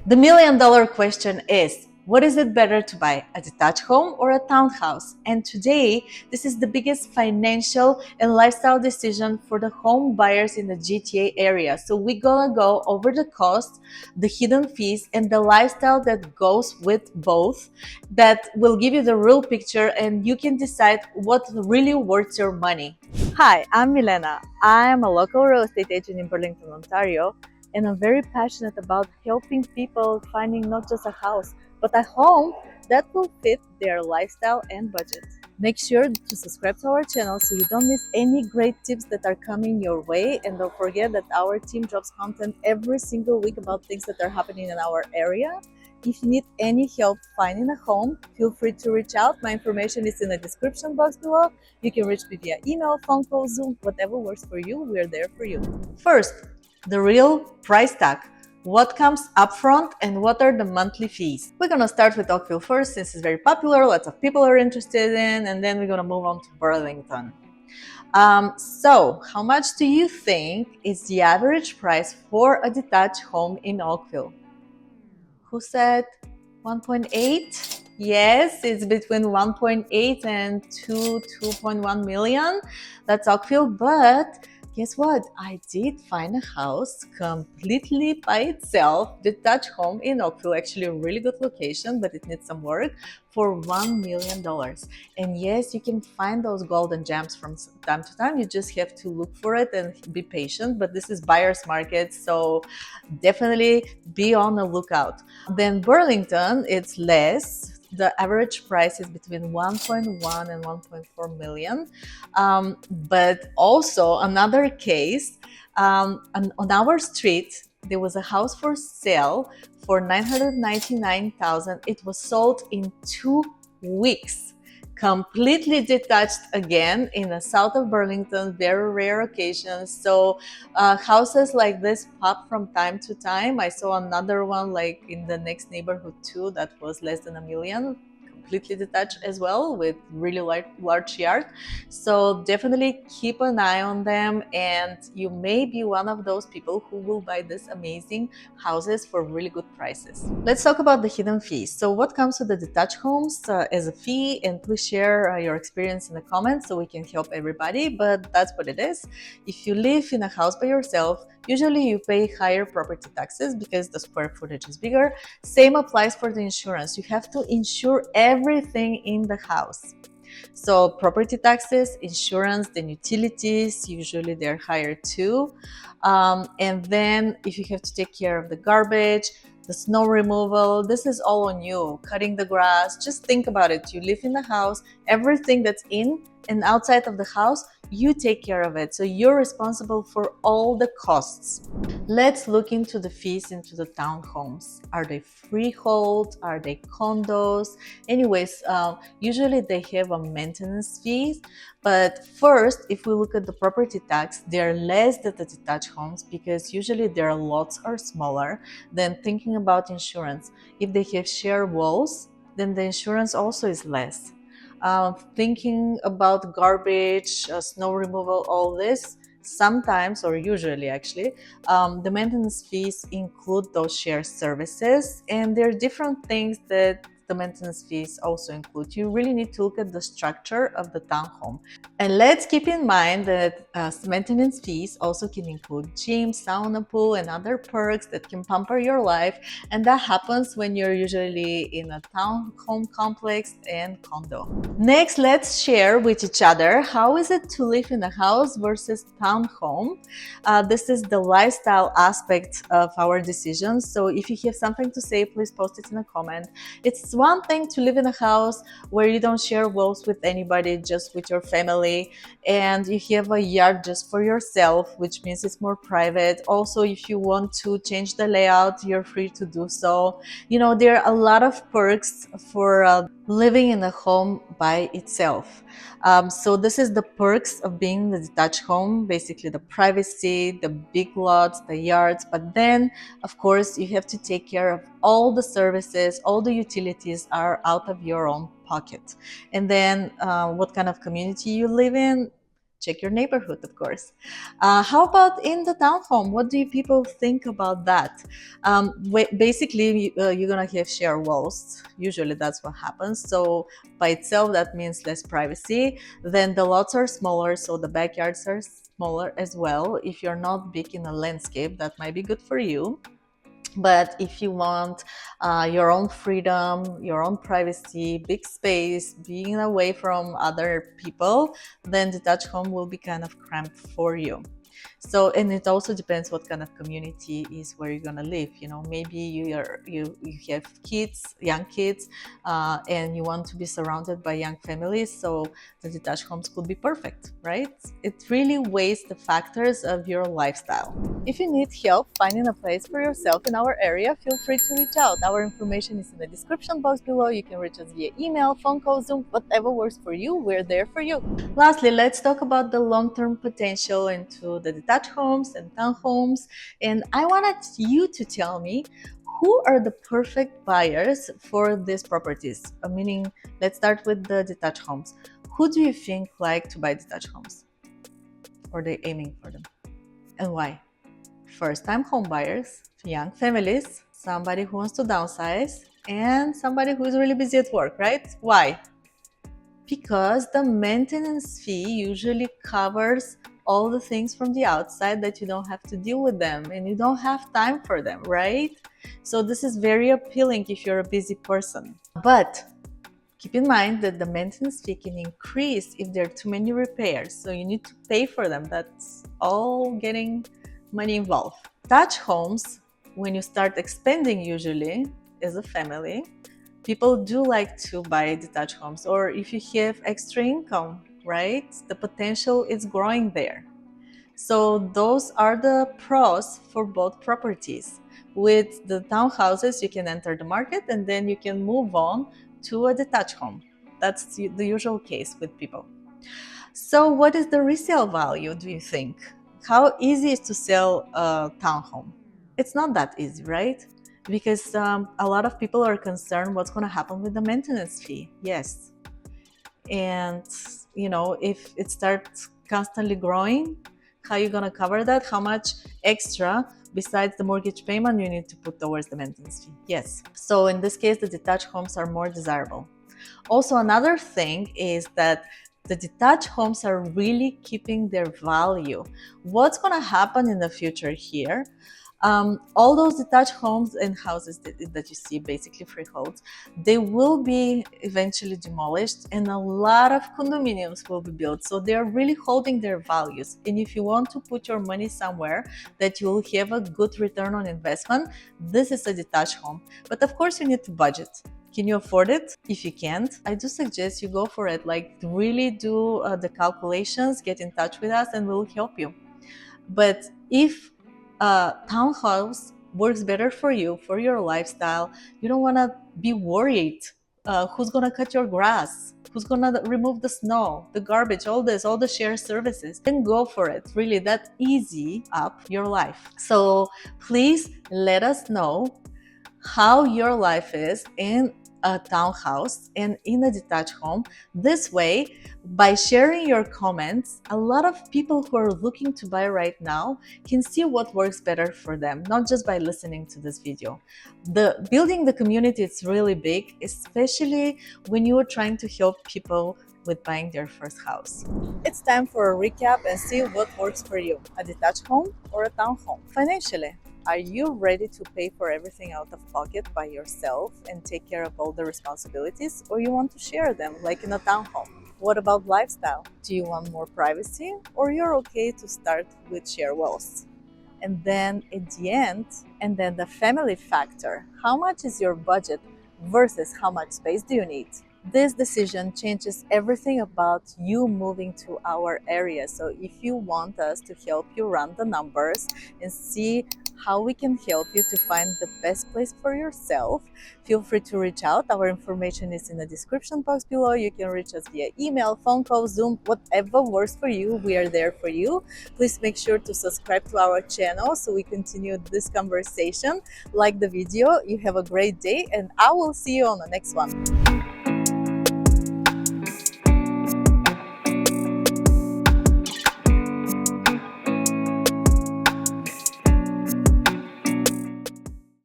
The million-dollar question is, what is it better to buy, a detached home or a townhouse? And today, this is the biggest financial and lifestyle decision for the home buyers in the GTA area. So we're gonna go over the cost, the hidden fees, and the lifestyle that goes with both, that will give you the real picture and you can decide what really worth your money. Hi, I'm Milena. I am a local real estate agent in Burlington, Ontario, and I'm very passionate about helping people finding not just a house, but a home that will fit their lifestyle and budget. Make sure to subscribe to our channel so you don't miss any great tips that are coming your way. And don't forget that our team drops content every single week about things that are happening in our area. If you need any help finding a home, feel free to reach out. My information is in the description box below. You can reach me via email, phone call, Zoom, whatever works for you. We're there for you. First, the real price tag. What comes upfront and what are the monthly fees? We're gonna start with Oakville first since it's very popular, lots of people are interested in, and then we're gonna move on to Burlington. So how much do you think is the average price for a detached home in Oakville? Who said 1.8? Yes, it's between 1.8 and 2.1 million. That's Oakville, but guess what? I did find a house completely by itself, detached home in Oakville, actually a really good location, but it needs some work, for $1 million. And yes, you can find those golden gems from time to time. You just have to look for it and be patient, but this is buyer's market, so definitely be on the lookout. Then Burlington, it's less. The average price is between 1.1 and 1.4 million. But also another case, on our street, there was a house for sale for 999,000. It was sold in 2 weeks. Completely detached again in the south of Burlington, very rare occasions. So houses like this pop from time to time. I saw another one like in the next neighborhood too that was less than a million, completely detached as well with really large yard. So definitely keep an eye on them, and you may be one of those people who will buy these amazing houses for really good prices. Let's talk about the hidden fees. So what comes with the detached homes as a fee, and please share your experience in the comments so we can help everybody, but that's what it is. If you live in a house by yourself, usually you pay higher property taxes because the square footage is bigger. Same applies for the insurance. You have to insure everything in the house. So property taxes, insurance, then utilities, usually they're higher too. And then if you have to take care of the garbage, the snow removal, this is all on you. Cutting the grass, just think about it. You live in the house, everything that's in and outside of the house, you take care of it. So you're responsible for all the costs. Let's look into the fees into the townhomes. Are they freehold? Are they condos? Anyways, usually they have a maintenance fees. But first, if we look at the property tax, they're less than the detached homes because usually their lots are smaller. Then thinking about insurance, if they have shared walls, then the insurance also is less. Thinking about garbage, snow removal, all this, sometimes or usually actually, the maintenance fees include those shared services, and there are different things that the maintenance fees also include. You really need to look at the structure of the townhome. And let's keep in mind that maintenance fees also can include gym, sauna, pool, and other perks that can pamper your life. And that happens when you're usually in a townhome complex and condo. Next, let's share with each other how is it to live in a house versus townhome. This is the lifestyle aspect of our decisions. So if you have something to say, please post it in a comment. It's one thing to live in a house where you don't share walls with anybody, just with your family, and you have a yard just for yourself, which means it's more private. Also, if you want to change the layout, you're free to do so. You know, there are a lot of perks for living in a home by itself. So this is the perks of being the detached home, basically the privacy, the big lots, the yards, but then of course you have to take care of all the services, all the utilities are out of your own pocket. And then what kind of community you live in, Check your neighborhood, of course. How about in the townhome? What do people think about that? Basically, you're gonna have share walls. Usually, that's what happens. So by itself, that means less privacy. Then the lots are smaller, so the backyards are smaller as well. If you're not big in a landscape, that might be good for you. But if you want your own freedom, your own privacy, big space, being away from other people, then detached home will be kind of cramped for you. So, and it also depends what kind of community is where you're gonna live. You know, maybe you have kids, young kids, and you want to be surrounded by young families. So the detached homes could be perfect, right? It really weighs the factors of your lifestyle. If you need help finding a place for yourself in our area, feel free to reach out. Our information is in the description box below. You can reach us via email, phone call, Zoom, whatever works for you. We're there for you. Lastly, let's talk about the long-term potential into the detached homes and townhomes. And I wanted you to tell me who are the perfect buyers for these properties. Meaning, let's start with the detached homes. Who do you think like to buy detached homes? Or they aiming for them? And why? First-time home buyers, young families, somebody who wants to downsize, and somebody who is really busy at work, right? Why? Because the maintenance fee usually covers all the things from the outside that you don't have to deal with them and you don't have time for them, right? So this is very appealing if you're a busy person. But keep in mind that the maintenance fee can increase if there are too many repairs. So you need to pay for them. That's all getting money involved. Detached homes, when you start expanding usually as a family, people do like to buy detached homes, or if you have extra income, right? The potential is growing there. So those are the pros for both properties. With the townhouses, you can enter the market and then you can move on to a detached home. That's the usual case with people. So what is the resale value, do you think? How easy is to sell a townhome? It's not that easy, right? Because a lot of people are concerned what's going to happen with the maintenance fee. Yes. And, you know, if it starts constantly growing, how are you going to cover that? How much extra besides the mortgage payment you need to put towards the maintenance fee? Yes. So in this case, the detached homes are more desirable. Also, another thing is that the detached homes are really keeping their value. What's going to happen in the future here? All those detached homes and houses that you see, basically freeholds, they will be eventually demolished and a lot of condominiums will be built. So they're really holding their values. And if you want to put your money somewhere that you will have a good return on investment, this is a detached home. But of course, you need to budget. Can you afford it? If you can't, I do suggest you go for it. Like, really do the calculations, get in touch with us, and we'll help you. But if a townhouse works better for you, for your lifestyle, you don't want to be worried who's going to cut your grass, who's going to remove the snow, the garbage, all this, all the shared services, then go for it. Really, that easy up your life. So please let us know how your life is in a townhouse and in a detached home. This way, by sharing your comments, a lot of people who are looking to buy right now can see what works better for them, not just by listening to this video. The building the community is really big, especially when you are trying to help people with buying their first house. It's time for a recap and see what works for you, a detached home or a townhome. Financially, are you ready to pay for everything out of pocket by yourself and take care of all the responsibilities, or you want to share them like in a townhome? What about lifestyle? Do you want more privacy, or you're okay to start with share walls? And then at the end, and then the family factor. How much is your budget versus how much space do you need? This decision changes everything about you moving to our area. So if you want us to help you run the numbers and see how we can help you to find the best place for yourself, feel free to reach out. Our information is in the description box below. You can reach us via email, phone call, Zoom, whatever works for you. We are there for you. Please make sure to subscribe to our channel so we continue this conversation. Like the video. You have a great day, and I will see you on the next one.